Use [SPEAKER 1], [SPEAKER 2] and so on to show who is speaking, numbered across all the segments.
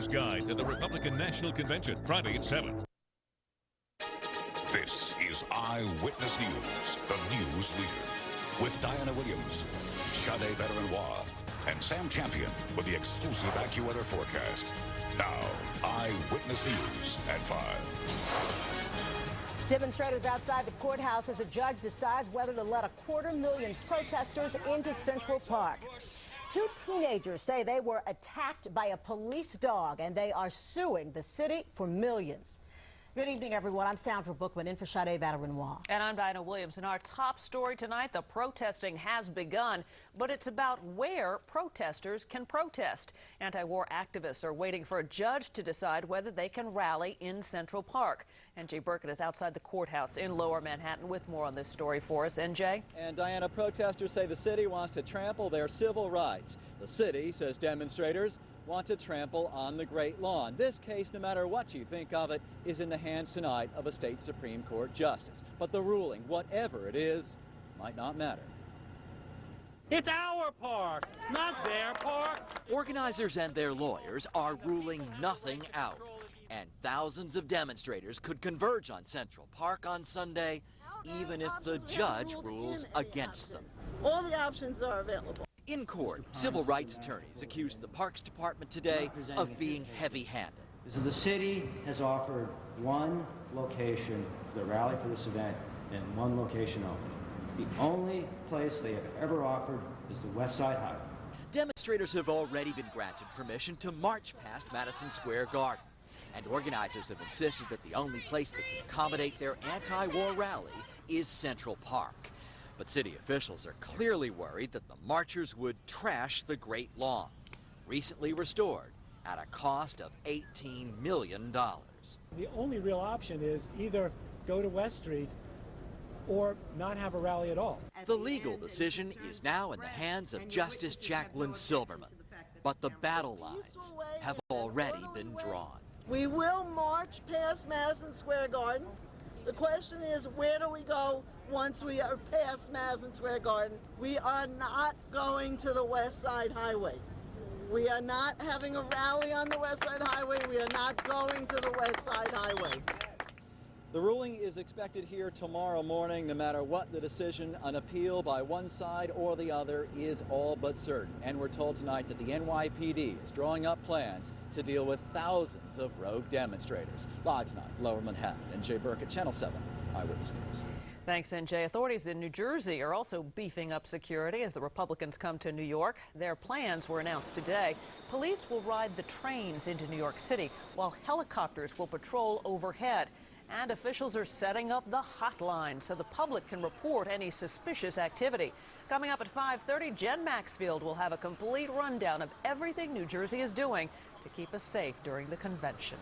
[SPEAKER 1] News Guide to the Republican National Convention, Friday at 7.
[SPEAKER 2] This is Eyewitness News, the news leader, with Diana Williams, Sade Berenois, and Sam Champion with the exclusive AccuWeather forecast. Now, Eyewitness News at 5.
[SPEAKER 3] Demonstrators outside the courthouse as a judge decides whether to let 250,000 protesters into Central Park. Two teenagers say they were attacked by a police dog, and they are suing the city for millions. Good evening, everyone. I'm Sandra Bookman in for Sade Berenois.
[SPEAKER 4] And I'm Diana Williams. In our top story tonight, the protesting has begun, but it's about where protesters can protest. Anti-war activists are waiting for a judge to decide whether they can rally in Central Park. NJ Burkett is outside the courthouse in Lower Manhattan with more on this story for us. NJ?
[SPEAKER 5] And Diana, protesters say the city wants to trample their civil rights. The city, says demonstrators, want to trample on the Great Lawn. This case, no matter what you think of it, is in the hands tonight of a state Supreme Court justice. But the ruling, whatever it is, might not matter.
[SPEAKER 6] It's our park, not their park.
[SPEAKER 7] Organizers and their lawyers are ruling nothing out. And thousands of demonstrators could converge on Central Park on Sunday, even if the judge rules against them.
[SPEAKER 8] All the options are available.
[SPEAKER 7] In court, civil rights attorneys accused the Parks Department today of being heavy-handed.
[SPEAKER 9] So the city has offered one location for the rally for this event and one location only. The only place they have ever offered is the West Side Highway.
[SPEAKER 7] Demonstrators have already been granted permission to march past Madison Square Garden. And organizers have insisted that the only place that can accommodate their anti-war rally is Central Park. But city officials are clearly worried that the marchers would trash the Great Lawn, recently restored at a cost of $18 million.
[SPEAKER 10] The only real option is either go to West Street or not have a rally at all.
[SPEAKER 7] The legal decision is now in the hands of Justice Jacqueline Silverman, but the battle lines have already been drawn.
[SPEAKER 8] We will march past Madison Square Garden. The question is, where do we go once we are past Madison Square Garden? We are not going to the West Side Highway. We are not having a rally on the West Side Highway. We are not going to the West Side Highway.
[SPEAKER 5] The ruling is expected here tomorrow morning. No matter what the decision, an appeal by one side or the other is all but certain. And we're told tonight that the NYPD is drawing up plans to deal with thousands of rogue demonstrators. Live tonight, Lower Manhattan. NJ Burkett, Channel 7, Eyewitness News.
[SPEAKER 4] Thanks, NJ. Authorities in New Jersey are also beefing up security as the Republicans come to New York. Their plans were announced today. Police will ride the trains into New York City, while helicopters will patrol overhead. And officials are setting up the hotline so the public can report any suspicious activity. Coming up at 5:30, Jen Maxfield will have a complete rundown of everything New Jersey is doing to keep us safe during the convention.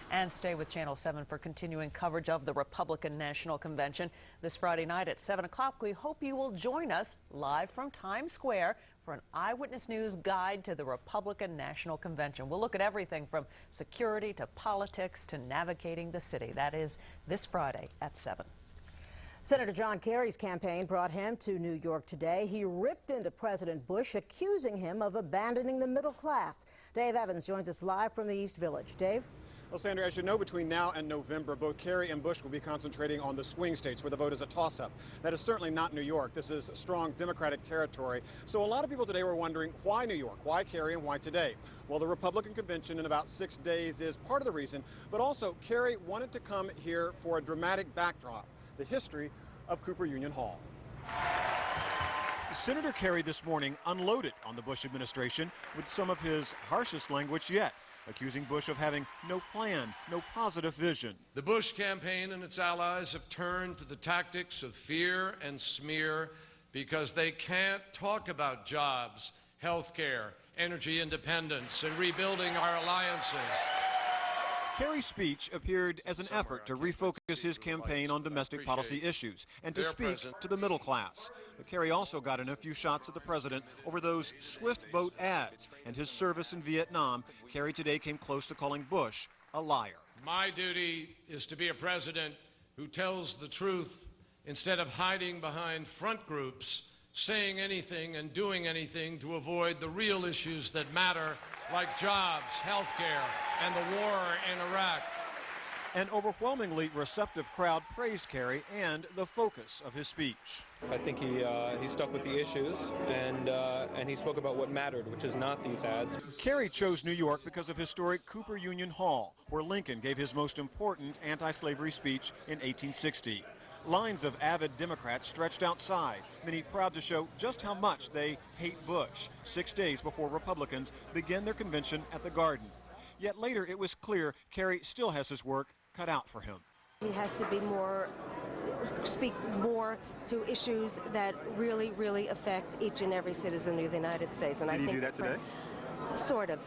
[SPEAKER 4] And stay with Channel 7 for continuing coverage of the Republican National Convention. This Friday night at 7 o'clock, we hope you will join us live from Times Square for an Eyewitness News guide to the Republican National Convention. We'll look at everything from security to politics to navigating the city. That is this Friday at 7.
[SPEAKER 3] Senator John Kerry's campaign brought him to New York today. He ripped into President Bush, accusing him of abandoning the middle class. Dave Evans joins us live from the East Village. Dave?
[SPEAKER 11] Well, Sandra, as you know, between now and November, both Kerry and Bush will be concentrating on the swing states where the vote is a toss-up. That is certainly not New York. This is strong Democratic territory. So a lot of people today were wondering, why New York? Why Kerry and why today? Well, the Republican convention in about 6 days is part of the reason, but also Kerry wanted to come here for a dramatic backdrop, the history of Cooper Union Hall. Senator Kerry this morning unloaded on the Bush administration with some of his harshest language yet, accusing Bush of having no plan, no positive vision.
[SPEAKER 12] The Bush campaign and its allies have turned to the tactics of fear and smear because they can't talk about jobs, health care, energy independence, and rebuilding our alliances.
[SPEAKER 11] Kerry's speech appeared as an effort to refocus his campaign on domestic policy issues and to speak to the middle class. But Kerry also got in a few shots at the president over those swift boat ads and his service in Vietnam. Kerry today came close to calling Bush a liar.
[SPEAKER 12] My duty is to be a president who tells the truth instead of hiding behind front groups, saying anything and doing anything to avoid the real issues that matter like jobs, health care, and the war in Iraq.
[SPEAKER 11] An overwhelmingly receptive crowd praised Kerry and the focus of his speech.
[SPEAKER 13] I think he stuck with the issues, and he spoke about what mattered, which is not these ads.
[SPEAKER 11] Kerry chose New York because of historic Cooper Union Hall, where Lincoln gave his most important anti-slavery speech in 1860. Lines of avid Democrats stretched outside, many proud to show just how much they hate Bush, 6 days before Republicans began their convention at the Garden. Yet later it was clear Kerry still has his work cut out for him.
[SPEAKER 14] He has to be speak more to issues that really affect each and every citizen of the United States. And
[SPEAKER 11] Did he do that today?
[SPEAKER 14] Sort of.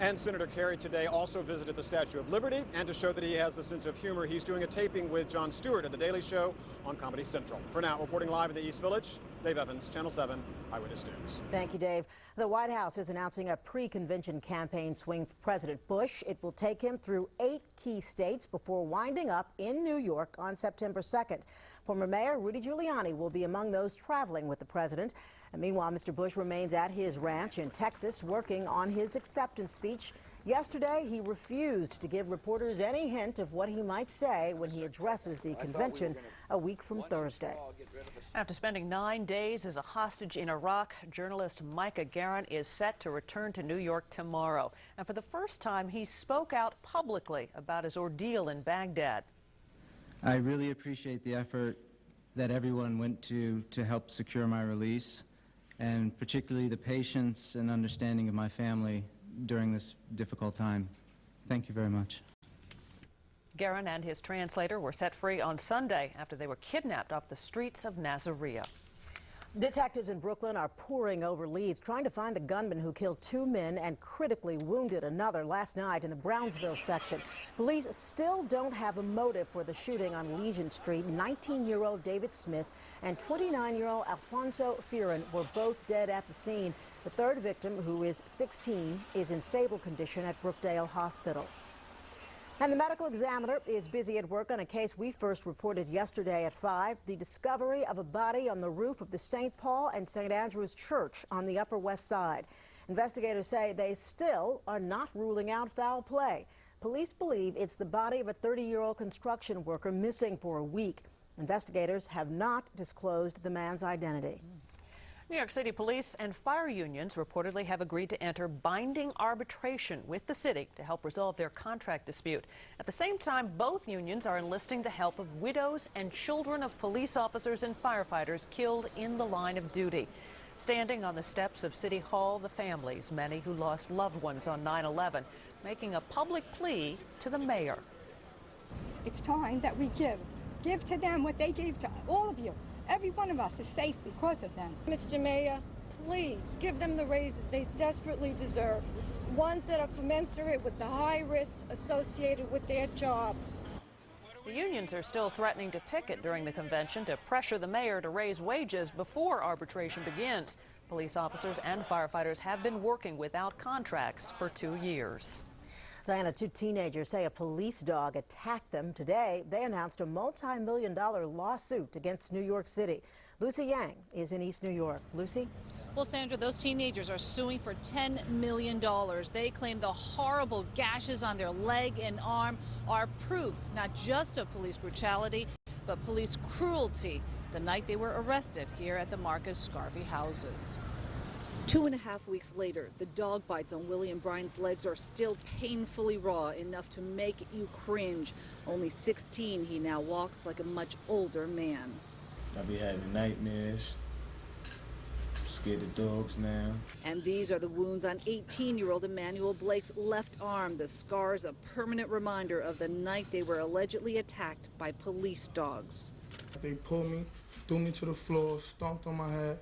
[SPEAKER 11] And Senator Kerry today also visited the Statue of Liberty, and to show that he has a sense of humor, he's doing a taping with Jon Stewart at The Daily Show on Comedy Central. For now, reporting live in the East Village, Dave Evans, Channel 7 Eyewitness News.
[SPEAKER 3] Thank you, Dave. The White House is announcing a pre-convention campaign swing for President Bush. It will take him through 8 key states before winding up in New York on September 2nd. Former Mayor Rudy Giuliani will be among those traveling with the president. And meanwhile, Mr. Bush remains at his ranch in Texas working on his acceptance speech. Yesterday, he refused to give reporters any hint of what he might say when he addresses the convention a week from Thursday.
[SPEAKER 4] After spending 9 days as a hostage in Iraq, journalist Micah Garen is set to return to New York tomorrow. And for the first time, he spoke out publicly about his ordeal in Baghdad.
[SPEAKER 15] I really appreciate the effort that everyone went to help secure my release, and particularly the patience and understanding of my family during this difficult time. Thank you very much.
[SPEAKER 4] Garen and his translator were set free on Sunday after they were kidnapped off the streets of Nasiriyah.
[SPEAKER 3] Detectives in Brooklyn are poring over leads, trying to find the gunman who killed 2 men and critically wounded another last night in the Brownsville section. Police still don't have a motive for the shooting on Legion Street. 19-year-old David Smith and 29-year-old Alfonso Fearon were both dead at the scene. The third victim, who is 16, is in stable condition at Brookdale Hospital. And the medical examiner is busy at work on a case we first reported yesterday at 5, the discovery of a body on the roof of the St. Paul and St. Andrew's Church on the Upper West Side. Investigators say they still are not ruling out foul play. Police believe it's the body of a 30-year-old construction worker missing for a week. Investigators have not disclosed the man's identity.
[SPEAKER 4] New York City police and fire unions reportedly have agreed to enter binding arbitration with the city to help resolve their contract dispute. At the same time, both unions are enlisting the help of widows and children of police officers and firefighters killed in the line of duty. Standing on the steps of City Hall, the families, many who lost loved ones on 9/11, making a public plea to the mayor.
[SPEAKER 16] It's time that we give to them what they gave to all of you. Every one of us is safe because of them.
[SPEAKER 17] Mr. Mayor, please give them the raises they desperately deserve, ones that are commensurate with the high risks associated with their jobs.
[SPEAKER 4] The unions are still threatening to picket during the convention to pressure the mayor to raise wages before arbitration begins. Police officers and firefighters have been working without contracts for 2 years.
[SPEAKER 3] Diana, 2 teenagers say a police dog attacked them today. They announced a multi-million-dollar lawsuit against New York City. Lucy Yang is in East New York. Lucy?
[SPEAKER 18] Well, Sandra, those teenagers are suing for $10 million. They claim the horrible gashes on their leg and arm are proof not just of police brutality, but police cruelty the night they were arrested here at the Marcus Garvey houses. 2.5 weeks later, the dog bites on William Bryan's legs are still painfully raw, enough to make you cringe. Only 16, he now walks like a much older man.
[SPEAKER 19] I be having nightmares. I'm scared of dogs now.
[SPEAKER 18] And these are the wounds on 18-year-old Emmanuel Blake's left arm. The scars a permanent reminder of the night they were allegedly attacked by police dogs.
[SPEAKER 19] They pulled me, threw me to the floor, stomped on my head,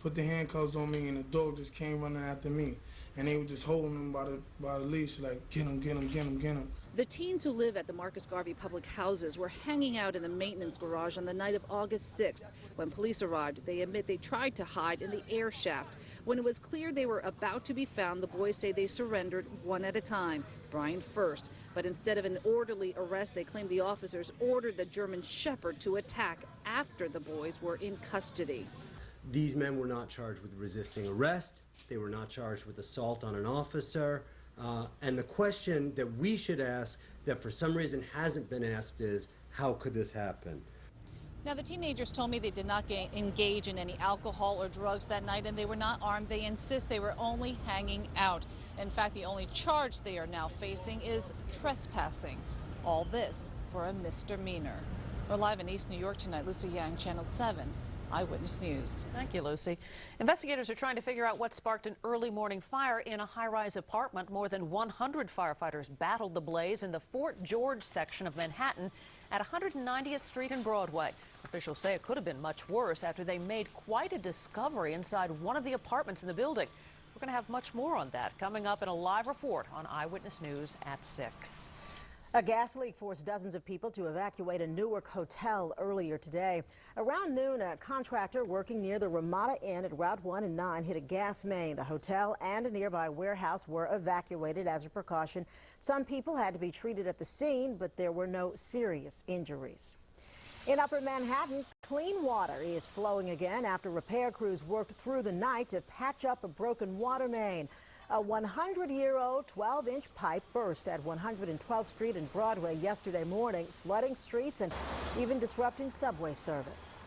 [SPEAKER 19] put the handcuffs on me, and the dog just came running after me. And they were just holding him by the leash, like, get him, get him, get him, get him.
[SPEAKER 18] The teens who live at the Marcus Garvey public houses were hanging out in the maintenance garage on the night of August 6th. When police arrived, they admit they tried to hide in the air shaft. When it was clear they were about to be found, the boys say they surrendered one at a time, Bryan first. But instead of an orderly arrest, they claim the officers ordered the German Shepherd to attack after the boys were in custody.
[SPEAKER 20] These men were not charged with resisting arrest. They were not charged with assault on an officer. And the question that we should ask that for some reason hasn't been asked is, how could this happen?
[SPEAKER 18] Now, the teenagers told me they did not engage in any alcohol or drugs that night, and they were not armed. They insist they were only hanging out. In fact, the only charge they are now facing is trespassing. All this for a misdemeanor. We're live in East New York tonight. Lucy Yang, Channel 7, Eyewitness News.
[SPEAKER 4] Thank you, Lucy. Investigators are trying to figure out what sparked an early morning fire in a high-rise apartment. More than 100 firefighters battled the blaze in the Fort George section of Manhattan at 190th Street and Broadway. Officials say it could have been much worse after they made quite a discovery inside one of the apartments in the building. We're going to have much more on that coming up in a live report on Eyewitness News at 6.
[SPEAKER 3] A gas leak forced dozens of people to evacuate a Newark hotel earlier today. Around noon, a contractor working near the Ramada Inn at Route 1 and 9 hit a gas main. The hotel and a nearby warehouse were evacuated as a precaution. Some people had to be treated at the scene, but there were no serious injuries. In Upper Manhattan, clean water is flowing again after repair crews worked through the night to patch up a broken water main. A 100-year-old 12-inch pipe burst at 112th Street and Broadway yesterday morning, flooding streets and even disrupting subway service.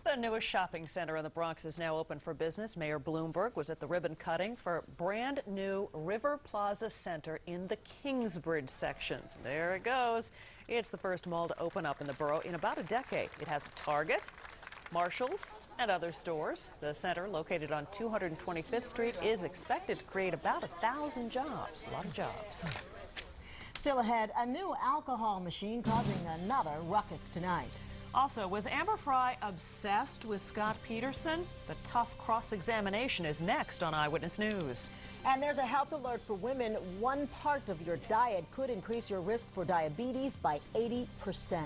[SPEAKER 4] The newest shopping center in the Bronx is now open for business. Mayor Bloomberg was at the ribbon cutting for brand new River Plaza Center in the Kingsbridge section. There it goes. It's the first mall to open up in the borough in about a decade. It has Target, Marshalls, and other stores. The center, located on 225th Street, is expected to create about 1,000 jobs. A lot of jobs.
[SPEAKER 3] Still ahead, a new alcohol machine causing another ruckus tonight.
[SPEAKER 4] Also, was Amber Fry obsessed with Scott Peterson? The tough cross-examination is next on Eyewitness News.
[SPEAKER 3] And there's a health alert for women. One part of your diet could increase your risk for diabetes by 80%.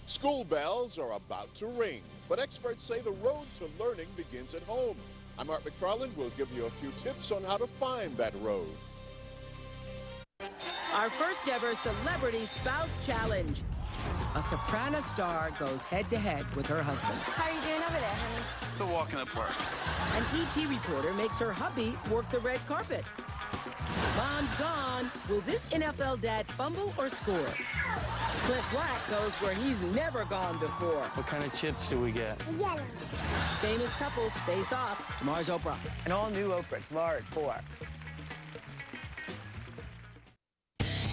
[SPEAKER 21] School bells are about to ring, but experts say the road to learning begins at home. I'm Art McFarland. We'll give you a few tips on how to find that road.
[SPEAKER 22] Our first ever Celebrity Spouse Challenge. A soprano star goes head-to-head with her husband.
[SPEAKER 23] How are you doing over there, honey?
[SPEAKER 24] It's a walk in the park.
[SPEAKER 22] An ET reporter makes her hubby work the red carpet. Mom's gone. Will this NFL dad fumble or score? Clint Black goes where he's never gone before.
[SPEAKER 24] What kind of chips do we get?
[SPEAKER 23] Yellow.
[SPEAKER 22] Famous couples face off. Tomorrow's Oprah.
[SPEAKER 24] An all-new Oprah tomorrow at 4.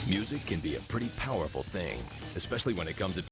[SPEAKER 25] Music can be a pretty powerful thing, especially when it comes to